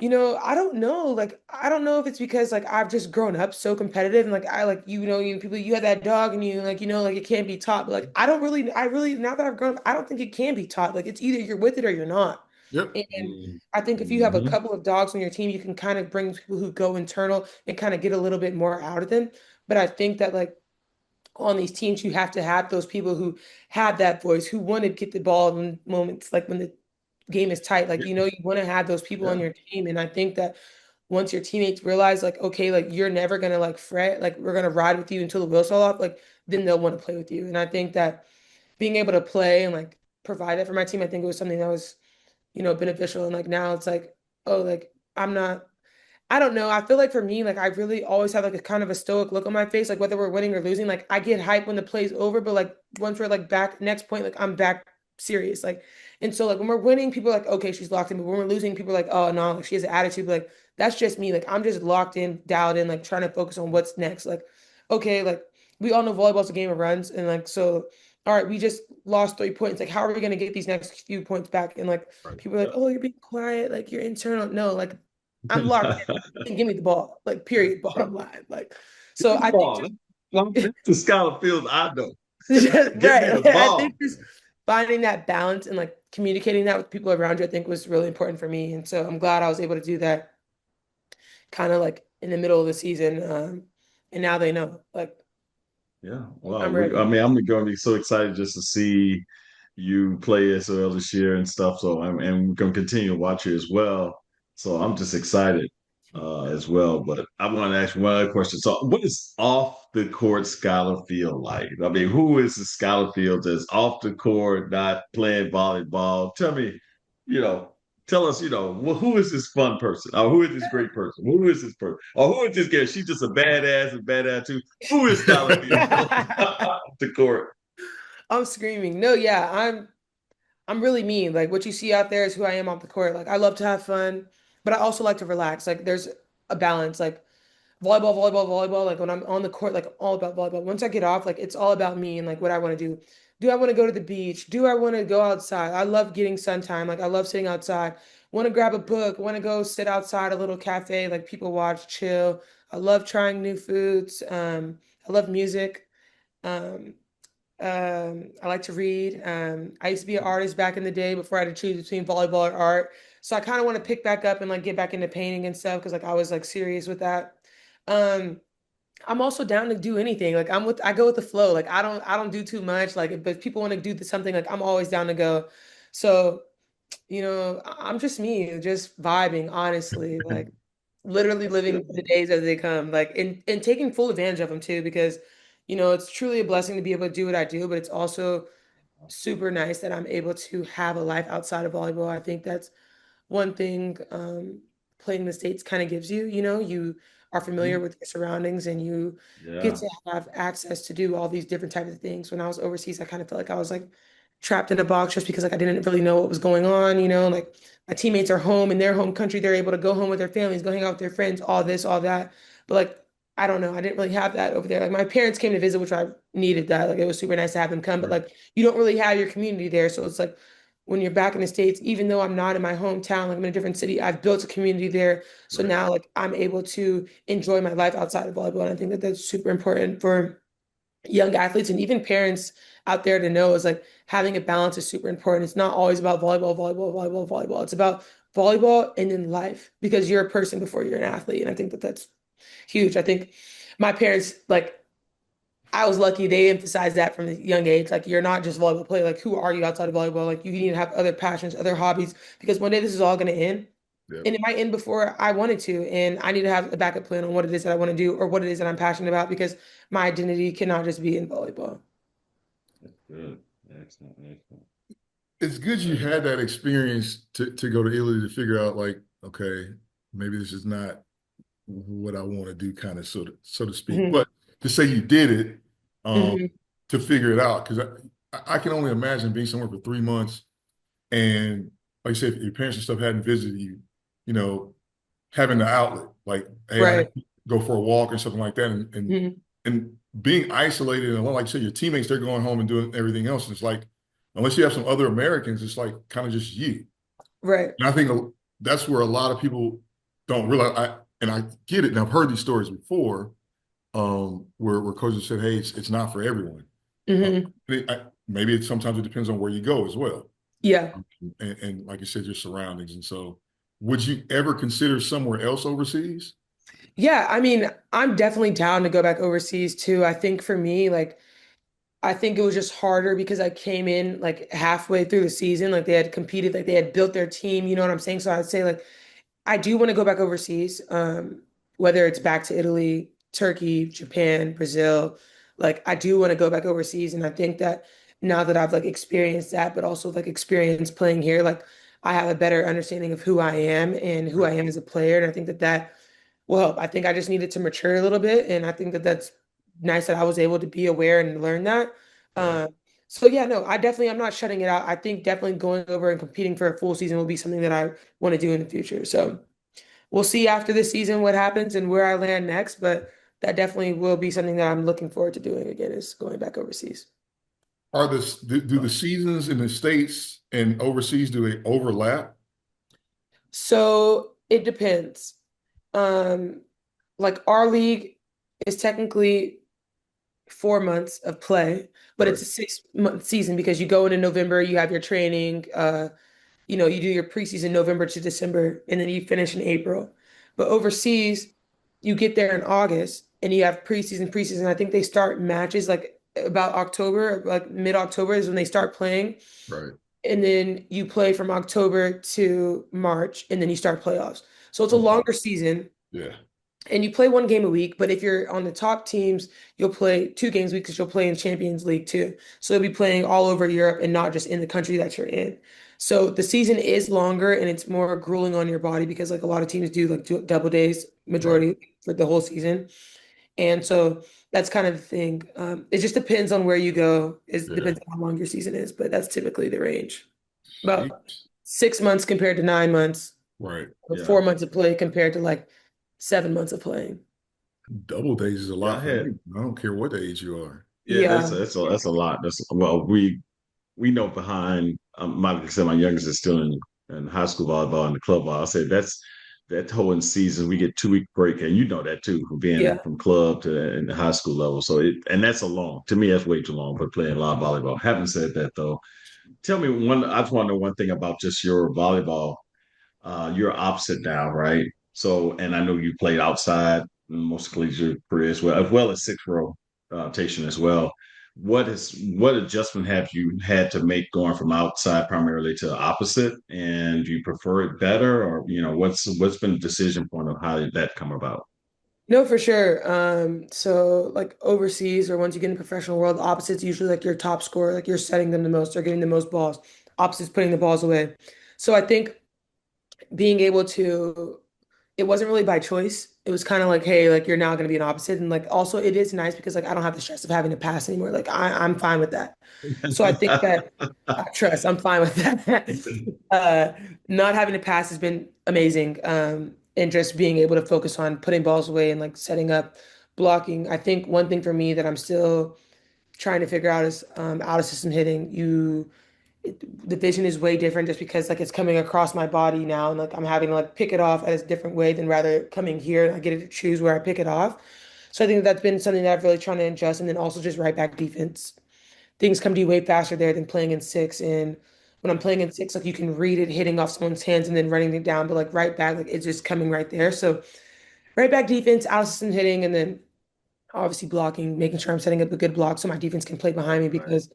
I don't know. Like, I don't know if it's because like I've just grown up so competitive and like I like people you have that dog and you like like it can't be taught. But like I really now that I've grown up, I don't think it can be taught. Like it's either you're with it or you're not. Yep. And I think if you have a Mm-hmm. couple of dogs on your team, you can kind of bring people who go internal and kind of get a little bit more out of them. But I think that like on these teams, you have to have those people who have that voice, who want to get the ball in moments like when the game is tight. Like, Yeah, you want to have those people on yeah, your team. And I think that once your teammates realize, like, okay, like you're never gonna like fret, like we're gonna ride with you until the wheels fall off, like then they'll want to play with you. And I think that being able to play and like provide that for my team, I think it was something that was, beneficial. And like now it's like, oh, like I'm not I don't know. I feel like for me, like I really always have like a kind of a stoic look on my face, like whether we're winning or losing. Like I get hyped when the play's over, but like once we're like back next point, like I'm back serious. Like and so like when we're winning, people are like, okay, she's locked in. But when we're losing, people are like, oh no, like she has an attitude. But like that's just me. Like I'm just locked in, dialed in, like trying to focus on what's next. Like, okay, like we all know volleyball's a game of runs. And like so, all right, we just lost 3 points. Like, how are we gonna get these next few points back? And like right. people are like, oh, you're being quiet, like you're internal. No, like I'm locked Yeah. and give me the ball, like period, Right. bottom line. Like, Give so me the I think ball. That's the Skylar Fields I know. just Give me right. the Like, I ball. think just finding that balance and like communicating that with people around you, I think was really important for me. And so I'm glad I was able to do that kind of like in the middle of the season. And now they know, like, Yeah. Well, I'm I ready. mean, I'm going to be so excited just to see you play SOL this year and stuff. So and we're going to continue to watch you as well. So I'm just excited as well. But I want to ask you one other question. So what is off the court Skylar Field like? I mean, who is the Skylar Field that's off the court, not playing volleyball? Tell me, you know, tell us, who is this fun person? Or who is this great person? Who is this person? Or who is this girl? She's just a badass and bad attitude. Who is Skylar Field off the court? I'm screaming. No, yeah, I'm really mean. Like what you see out there is who I am off the court. Like I love to have fun, but I also like to relax. Like there's a balance. Like volleyball, volleyball, volleyball. Like when I'm on the court, like all about volleyball. Once I get off, like it's all about me and like what I want to do. Do I want to go to the beach? Do I want to go outside? I love getting sun time. Like I love sitting outside. Want to grab a book? Want to go sit outside a little cafe? Like people watch, chill. I love trying new foods. I love music. Um, I like to read. I used to be an artist back in the day before I had to choose between volleyball or art. So I kind of want to pick back up and like get back into painting and stuff because like I was like serious with that. Um, I'm also down to do anything. Like I go with the flow. Like I don't do too much. Like but if people want to do something, like I'm always down to go. So, I'm just me, just vibing, honestly. Like literally That's good. living the days as they come. Like and taking full advantage of them too, because it's truly a blessing to be able to do what I do, but it's also super nice that I'm able to have a life outside of volleyball. I think that's one thing playing in the States kind of gives you, you are familiar Mhm. with your surroundings and you get Yeah. to have access to do all these different types of things. When I was overseas, I kind of felt like I was like trapped in a box just because like I didn't really know what was going on, like my teammates are home in their home country, they're able to go home with their families, go hang out with their friends, all this, all that. But like I don't know, I didn't really have that over there. Like my parents came to visit, which I needed that. Like it was super nice to have them come, but Right. like you don't really have your community there. So it's like when you're back in the States, even though I'm not in my hometown, like I'm in a different city, I've built a community there. So Right. now like I'm able to enjoy my life outside of volleyball. And I think that that's super important for young athletes and even parents out there to know is like having a balance is super important. It's not always about volleyball, volleyball, volleyball, volleyball. It's about volleyball and in life because you're a person before you're an athlete. And I think that that's huge. I think my parents like I was lucky they emphasized that from a young age. Like you're not just volleyball player. Like who are you outside of volleyball? Like you need to have other passions, other hobbies, because one day this is all going to end. Yeah. And it might end before I wanted to. And I need to have a backup plan on what it is that I want to do or what it is that I'm passionate about because my identity cannot just be in volleyball. Good. Excellent. Excellent. It's good you Right. had that experience to go to Italy to figure out like, okay, maybe this is not what I want to do, kind of so to speak. Hmm. But to say you did it, um, Hmm. to figure it out, because I can only imagine being somewhere for 3 months and like you said, if your parents and stuff hadn't visited you, you know, having the outlet, like, hey, I Right. go for a walk or something like that, and being isolated and alone, like you said, your teammates they're going home and doing everything else. And it's like, unless you have some other Americans, it's like kind of just you. Right. And I think that's where a lot of people don't realize. And I get it, and I've heard these stories before, where coaches said, "Hey, it's not for everyone." Uh, Hmm. maybe sometimes it depends on where you go as well, Yeah. and like you said, your surroundings. And so, would you ever consider somewhere else overseas? Yeah. I mean, I'm definitely down to go back overseas too. I think for me, like, I think it was just harder because I came in like halfway through the season, like they had competed, like they had built their team, you know what I'm saying? So I'd say like I do want to go back overseas, whether it's back to Italy, Turkey, Japan, Brazil. Like I do want to go back overseas, and I think that now that I've like experienced that, but also like experienced playing here, like I have a better understanding of who I am and who I am as a player, and I think that that will help. I think I just needed to mature a little bit, and I think that that's nice that I was able to be aware and learn that. Right. Uh, so yeah, no, I definitely I'm not shutting it out. I think definitely going over and competing for a full season will be something that I want to do in the future. So we'll see after this season what happens and where I land next, but that definitely will be something that I'm looking forward to doing again is going back overseas. Do the seasons in the States and overseas, do they overlap? So it depends. Um, like our league is technically 4 months of play, but Right. it's a 6 month season because you go into November, you have your training, you do your preseason November to December, and then you finish in April. But overseas, you get there in August and you have preseason. I think they start matches like about October, like mid-October is when they start playing. Right. And then you play from October to March, and then you start playoffs. So it's a Okay. longer season Yeah. and you play one game a week, but if you're on the top teams, you'll play 2 games a week because you'll play in Champions League too. So you'll be playing all over Europe and not just in the country that you're in. So the season is longer and it's more grueling on your body because like a lot of teams do like double days Right. majority for the whole season. And so that's kind of the thing. It just depends on where you go. It Yeah. depends on how long your season is, but that's typically the range. About Jeez. 6 months compared to 9 months, Right. or Yeah. 4 months of play compared to like 7 months of playing. Double days is a Yeah. I lot for had. me. I don't care what age you are. Yeah. Yeah. That's a lot. That's well. We know behind. Like I said, my youngest is still in high school volleyball and the club ball. I said that whole in season we get 2 week break, and you know that too from being Yeah. from club to in the high school level. So and that's a long. To me, that's way too long for playing a lot of volleyball. Having said that, though, tell me one. I just want to know one thing about just your volleyball. You're opposite now, right? So, and I know you played outside most collegiate career as well as six row rotation as well. What adjustment have you had to make going from outside primarily to opposite? And do you prefer it better, or what's been the decision point of how did that come about? No, for sure. So like overseas or once you get in the professional world, opposites usually like your top scorer, like you're setting them the most, they're getting the most balls. Opposites putting the balls away. So I think being able to, it wasn't really by choice. It was kind of like, hey, like you're now going to be an opposite. And like also it is nice because like I don't have the stress of having to pass anymore. Like I'm fine with that. So I think that trust, I'm fine with that. Not having to pass has been amazing. And just being able to focus on putting balls away and like setting up blocking. I think one thing for me that I'm still trying to figure out is out of system hitting. The vision is way different just because like it's coming across my body now and like I'm having to like pick it off as a different way than rather coming here and I get to choose where I pick it off. So I think that's been something that I've really trying to adjust and then also just right back defense. Things come to you way faster there than playing in six. And when I'm playing in six, like you can read it hitting off someone's hands and then running it down, but like right back, like it's just coming right there. So right back defense, out of system hitting, and then obviously blocking, making sure I'm setting up a good block so my defense can play behind me Right. because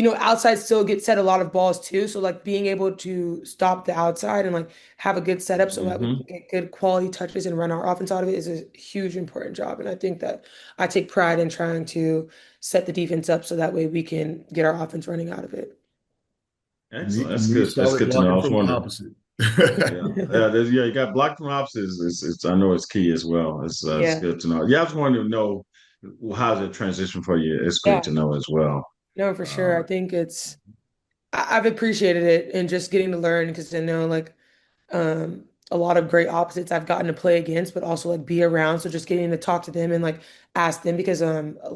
outside still get set a lot of balls too. So like being able to stop the outside and like have a good setup so that we Hmm. can get good quality touches and run our offense out of it is a huge important job. And I think that I take pride in trying to set the defense up so that way we can get our offense running out of it. Excellent. You That's need good. That's solid good to know. I blocking was from the wondering. opposite. Yeah, yeah. You got block from opposites. I know it's key as well. It's Yeah. good to know. Yeah, I was wanting to know how's it transition for you. It's great Yeah. to know as well. No, for sure. Uh, I think I've appreciated it and just getting to learn because I know like um a lot of great opposites I've gotten to play against, but also like be around. So just getting to talk to them and like ask them because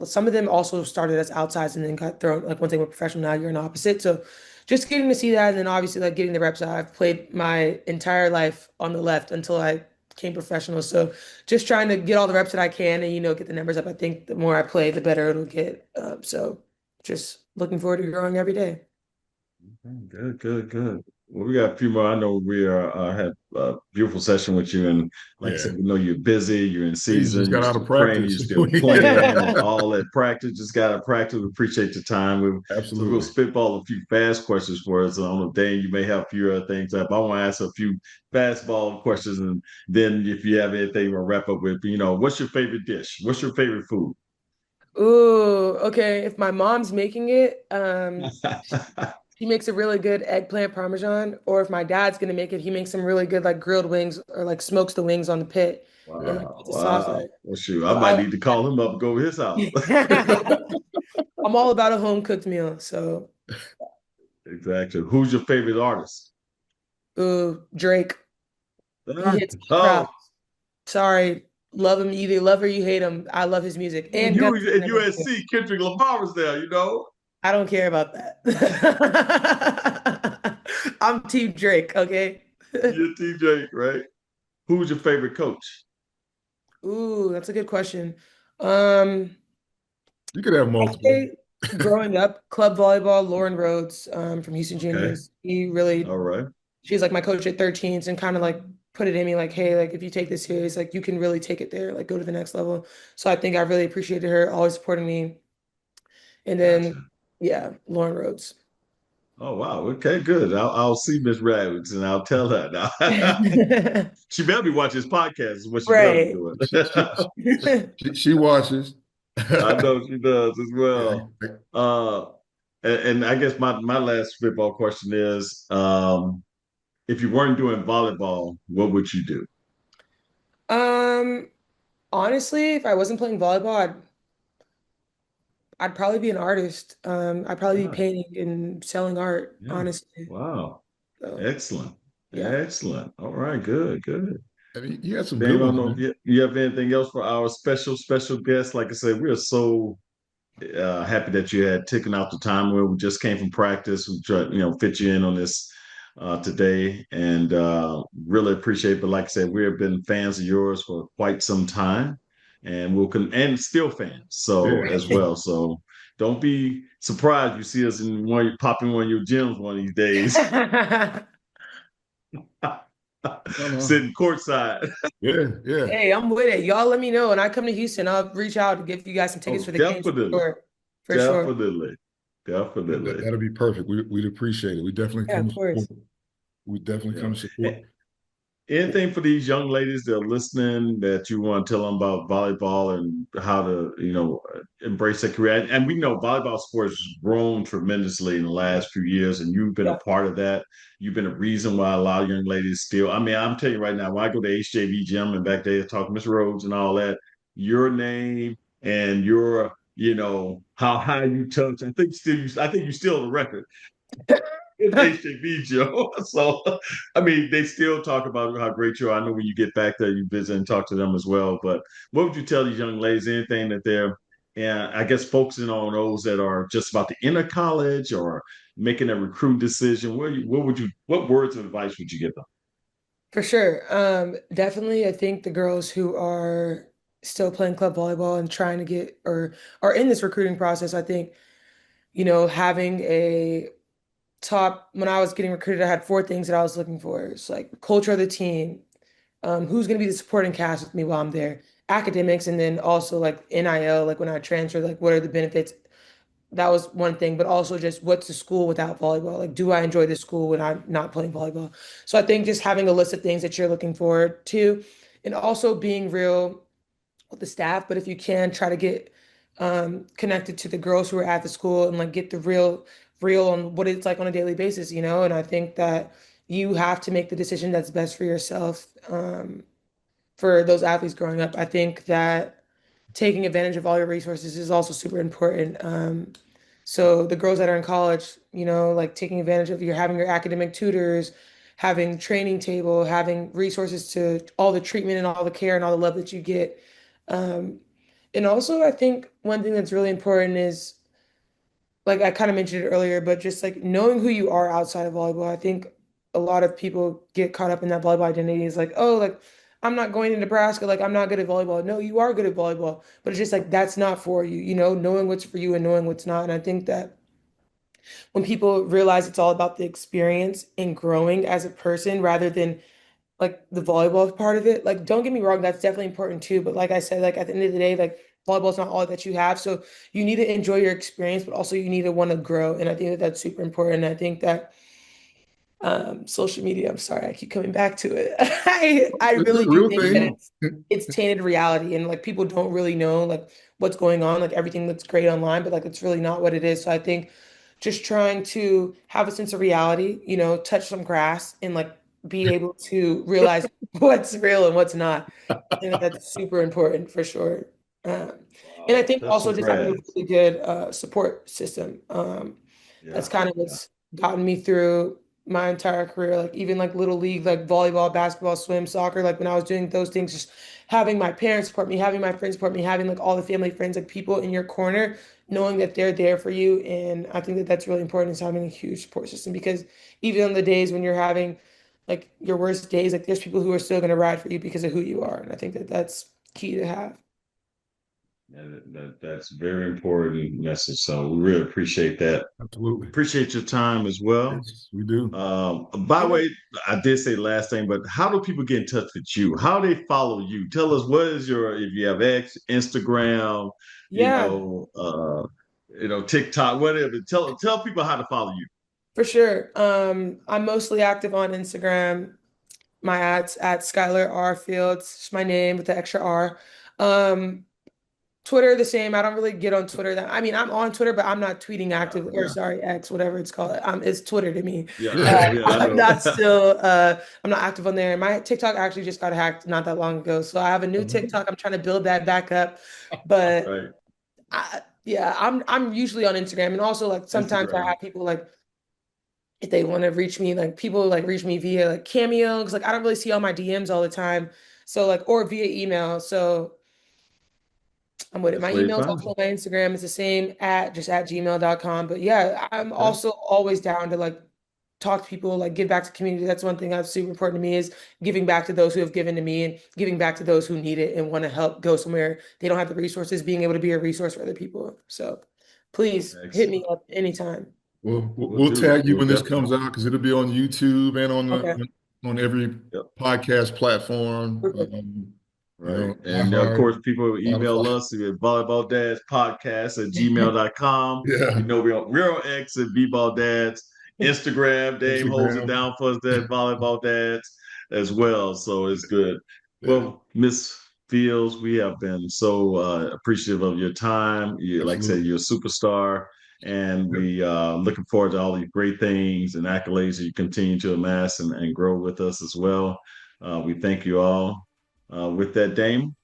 some of them also started as outsides and then got thrown like once they were professional, now you're an opposite. So just getting to see that and then obviously like getting the reps. I've played my entire life on the left until I became professional. So just trying to get all the reps that I can and get the numbers up. I think the more I play, the better it'll get. So just looking forward to growing every day. Good, good, good. Well, we got a few more. I know we are had a beautiful session with you, and like I Yeah. said, we know you're busy, you're in You just season, got you're out still of training, you're practice. still playing, and all that practice. Just got to practice. We appreciate your time. So we'll Absolutely. spitball a few fast questions for us. On the day, you may have a few other things up. I want to ask a few fastball questions, and then if you have anything, we'll wrap up with. What's your favorite dish? What's your favorite food? Ooh, okay. If my mom's making it, he makes a really good eggplant parmesan, or if my dad's gonna make it, he makes some really good like grilled wings or like smokes the wings on the pit and like Wow, puts a sauce on wow. it. Well, shoot, I So might need to call him up and go to his house. I'm all about a home cooked meal. So, Exactly. Who's your favorite artist? ooh, Drake, he hits my Oh, crowd. Sorry, love him, you either love or you hate him. I love his music and and you Gunna. at USC, Kendrick Lamar was there. I don't care about that. I'm Team Drake, okay? You're TJ, right? Who's your favorite coach? Ooh, that's a good question. Um, You could have I multiple. say growing up, club volleyball, Lauren Rhodes, from Houston Okay. Juniors. He really, All right. she's like my coach at 13s and kind of like put it in me like, hey, like if you take this serious, like you can really take it there, like go to the next level. So I think I really appreciated her always supporting me. And then, Gotcha. yeah, Lauren Rhodes. Oh wow. Okay, good. I'll see Miss Rabbits and I'll tell her now. She better be watching this podcast is what she better be Right. doing. She watches. I know she does as well. Yeah. Uh and I guess my last football question is if you weren't doing volleyball, what would you do? Um, Honestly, if I wasn't playing volleyball, I'd probably be an artist. I'd probably be Ah, painting and selling art, yeah. honestly. Wow. So Excellent. yeah. Excellent. All right, good, good. I mean, you had some Dave, good I don't ones, know if man. you have anything else for our special guest. Like I said, we are so happy that you had taken out the time where we just came from practice. We tried, fit you in on this today and really appreciate it. But like I said, we have been fans of yours for quite some time and and still fans. So Yeah. as well. So don't be surprised you see us in pop in one of your gyms one of these days, No, no. sitting courtside. Yeah, yeah. Hey, I'm with it. Y'all let me know. When I come to Houston, I'll reach out to give you guys some tickets Oh, for the games for definitely. sure. For sure. Definitely. Definitely. That'll be perfect. We'd appreciate it. We definitely Yeah, come of course. support. We definitely Yeah. come support. Anything for these young ladies that are listening that you want to tell them about volleyball and how to, embrace their career? And we know volleyball sports has grown tremendously in the last few years, and you've been a Yeah. part of that. You've been a reason why a lot of young ladies still. I mean, I'm telling you right now, when I go to HJV gym and back there talk to Miss Rhodes and all that, your name and your, how high you touch. I think you still the record in HJV, Joe. So, I mean, they still talk about how great you are. I know when you get back there, you visit and talk to them as well. But what would you tell these young ladies? Anything that they're, and I guess focusing on those that are just about to enter college or making a recruit decision. What words of advice would you give them? For sure. Definitely, I think the girls who are still playing club volleyball and trying to get or are in this recruiting process, I think, having a top when I was getting recruited, I had four things that I was looking for. It's like culture of the team, who's going to be the supporting cast with me while I'm there, academics, and then also like NIL, like when I transfer, like what are the benefits that was one thing, but also just what's the school without volleyball? Like, do I enjoy the school when I'm not playing volleyball? So I think just having a list of things that you're looking forward to, and also being real with the staff. But if you can, try to get connected to the girls who are at the school and like get the real on what it's like on a daily basis, you know? And I think that you have to make the decision that's best for yourself, for those athletes growing up. I think that taking advantage of all your resources is also super important. So the girls that are in college, you know, like taking advantage of your having your academic tutors, having training table, having resources to all the treatment and all the care and all the love that you get. Um, and also, I think one thing that's really important is, like I kind of mentioned it earlier, but just like knowing who you are outside of volleyball. I think a lot of people get caught up in that volleyball identity. Is like, oh, like I'm not going to Nebraska, like I'm not good at volleyball. No, you are good at volleyball, but it's just like that's not for you, you know, knowing what's for you and knowing what's not. And I think that when people realize it's all about the experience and growing as a person rather than like the volleyball part of it. Like, don't get me wrong, that's definitely important too. But like I said, like at the end of the day, like volleyball is not all that you have. So you need to enjoy your experience, but also you need to want to grow. And I think that that's super important. I think that social media, I'm sorry, I keep coming back to it. I It's a really do real think that thing. it's tainted reality and like people don't really know like what's going on. Like everything looks great online, but like it's really not what it is. So I think just trying to have a sense of reality, you know, touch some grass and like be able to realize what's real and what's not. I think that that's super important for sure. Um, and I Wow, think that's also some just having a grass. really good support system. That's Yeah, kind of yeah. what's gotten me through my entire career. Like even like little league, like volleyball, basketball, swim, soccer. Like when I was doing those things, just having my parents support me, having my friends support me, having like all the family friends, like people in your corner, knowing that they're there for you. And I think that that's really important is having a huge support system because even on the days when you're having like your worst days, like there's people who are still going to ride for you because of who you are. And I think that that's key to have. That's very important message. So we really appreciate that. Absolutely. Appreciate your time as well. Yes, we do. By the Yeah. way, I did say last thing, but how do people get in touch with you? How do they follow you? Tell us what is your if you have X, Instagram, Yeah, TikTok, whatever. Tell people how to follow you. for sure. I'm mostly active on Instagram. My ads at Skylar R Fields, just my name with the extra R. Um, Twitter the same. I don't really get on Twitter that. I mean, I'm on Twitter, but I'm not tweeting Yeah, active or yeah, sorry, X, whatever it's called. It's Twitter to me. yeah, Uh, yeah. I I'm know. not still. I'm not active on there. My TikTok actually just got hacked not that long ago, so I have a new TikTok. I'm trying to build that back up, but Right. yeah, I'm usually on Instagram, and also like sometimes I Instagram. have people like if they want to reach me, like people like reach me via like Cameo, because like I don't really see all my DMs all the time. So like or via email. So I'm with it. That's My where you email is find also you. on my Instagram. It's the same at just at gmail.com. But yeah, I'm Okay. also always down to like talk to people, like give back to community. That's one thing that's super important to me is giving back to those who have given to me and giving back to those who need it and want to help go somewhere they don't have the resources, being able to be a resource for other people. So please hit me Excellent. up anytime. We'll We'll do. tag you We'll when this definitely. comes out because it'll be on YouTube and Okay. on every Yep. podcast platform. Perfect. Right. And of iHeart, course, people email Spotify. us at volleyballdads@gmail.com. Yeah, You know, we're on X at VBall Dads. Instagram, Dame holds it Instagram. down for us at Volleyball Dads as well. So it's good. Yeah, Well, Miss Fields, we have been so appreciative of your time. You, like I said, absolutely. you're a superstar. And Yep. we looking forward to all these great things and accolades that you continue to amass and grow with us as well. We thank you all. With that, Dame,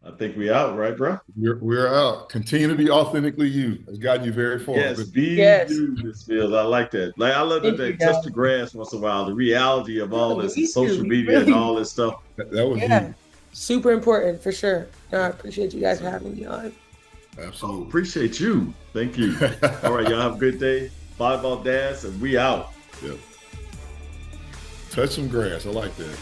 I think we out, right, bro? We're out. Continue to be authentically you. Has gotten you very far. Yes, be Yes. you, Miss Fields. I like that. Like I love that Thank they you touch the guys. grass once in a while. The reality of all No, this and we do. social We media and really, all this stuff. That was yeah. you. Super important for sure. No, I Yeah, appreciate you guys for having me on. Oh, absolutely. appreciate you. Thank you. All right, y'all have a good day. Volleyball Dads, and we out. Yep. Touch some grass. I like that.